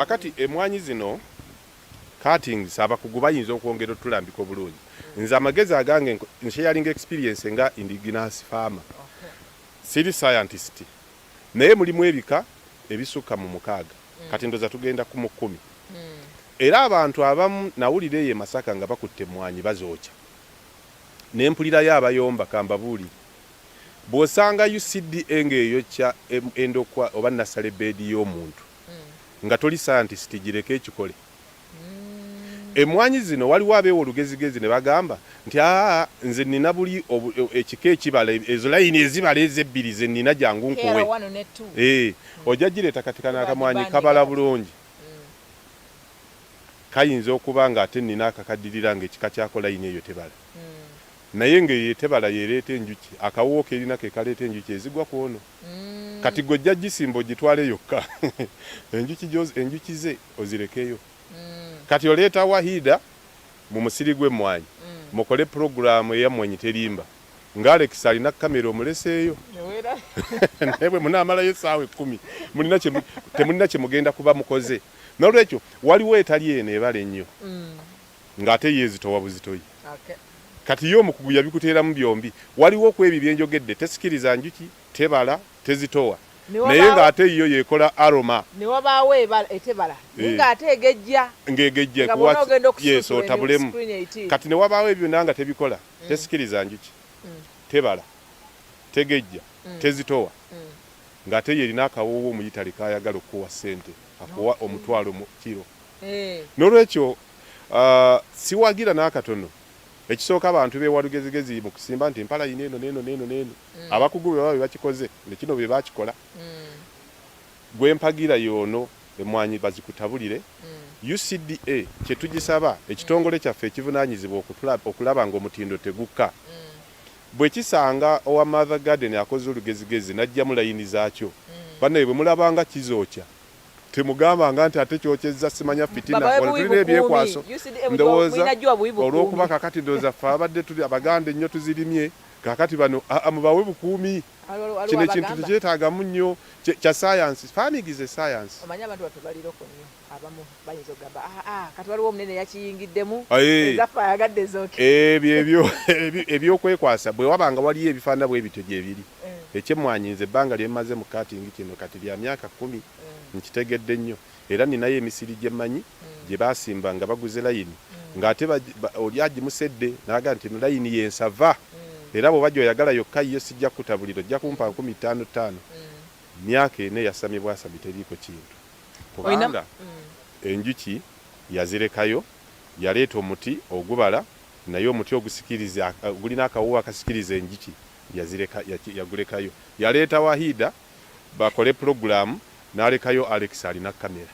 Akati emwanyi zino cuttings abakugu bayinza okwongera otulambika obulungi. Nze amagezi agange sharing experience nga indigenous farmer. Siri scientist. Naye mulimu ebika ebisuka mu mukaaga. Kati ndoza tugenda ku 10. Era abantu abamu nawulire ye Masaka nga bakutte mwanyi bazoocha. Nempulira yabayomba kambabuli. Bwosanga UCD engeyo kya endokwa oba nasale bedi y'omuntu. Nga toli scientist gireke ekikole. Emwanyi zino waliwo abeewo olugezigezi ne bagamba nti nze nina buli ekike ekibala ezo layini ezibala ezebbiri ze nina jangu nkuwe. Ojja gireeta katikana akamwanyi kabala bulungi. Kayinza okuba nga ate nina akakadirira ng'ekika kyako layini eyo tebala. Naye ng'eyo tebala yereeta enjuki akawuwo kerina ke kaleeta enjuki ezigwa ku ono. Kati gojja gisimbo gitwale yokka. enjuki ze ozirekeyo. Kati oleeta wahida mu musiri gw'emmwanyi mukole programu ey'emmwanyi terimba nga Alex alina kamera omuleseeyo naye bwe munaamalayo essaawa 10 temulina kye mugenda kuba mukoze. Nolwekyo waliwo etali eno ebala ennyo ng'ate yeezitowa buzitoyi. Kati yo omukugu yabikuteeramu byombi. Waliwo ku ebyo byenjogedde tesikiriza njuki tebala tezitowa. Naye ng'ate yo yekola aroma. Ne wabaawo etebala. Ng'ate egejja. Ng'egejja kuwa yes otabulemu. Kati ne wabaawo ebyo nanga tebikola. Tesikiriza njuki. Tebala. Tegejja. Tezitowa. Ng'ate yerina akawoowo omuyitale kayagala okuwa ssente. Akuwa omutwalo mu kiro. Nolwekyo siwagira n'akatono. Ekisooka abantu beewalugezigezi mu kusimba nti empala yino neno. Abakugu bwe bakikoze ne kino bye bakikola. Gwe mpagira yono emwanyi bazikutabulire. UCDA kye tugisaba ekitongole kyaffe ekivunaanyizibwa okulaba ng'omutindo tegukka. Bwe kisanga owa Mother Garden akoze olugezigezi n'ajjamu layini zaakyo. Banne bwe mulabanga kizookya. Temugambanga nti ate kyokyezza simanya fitina olulina ebyekwaso ndowooza olw'okuba kakati ndowooza ffe abadde tuli Abaganda ennyo tuzirimye kakati bano mubawe bukuumi kino ekintu tekyetaagamu nnyo kya science. Farming is a science. Omanya abantu batubaliroko nnyo abamu bayinza okugamba kati waliwo omunene yakiyingiddemu ezaffe ayagadde zooke. Ebyokwekwasa bwe wabanga waliyo ebifaanana bwe bityo gye biri. Ekyemmwanyi nze ebbanga lye mmaze mu katingi kino kati lya myaka 10 nkitegedde nnyo. Era ninayo emisiri gye mmanyi gye baasimba nga baguze layini ng'ate oli agimusedde n'aga nti layini yensava. Era bwe bajja oyagala yokka yo sijja kutabulira ojja kumpa 15,500. Myaka ene yasamye bwasamye teriiko kintu. Kubanga enjuki yazirekayo yaleeta omuti ogubala naye omuti ogusikiriza gulina akawuwo akasikiriza enjuki yagulekayo. Yaleeta wahida bakole programu n'alekayo Alex alina kamera.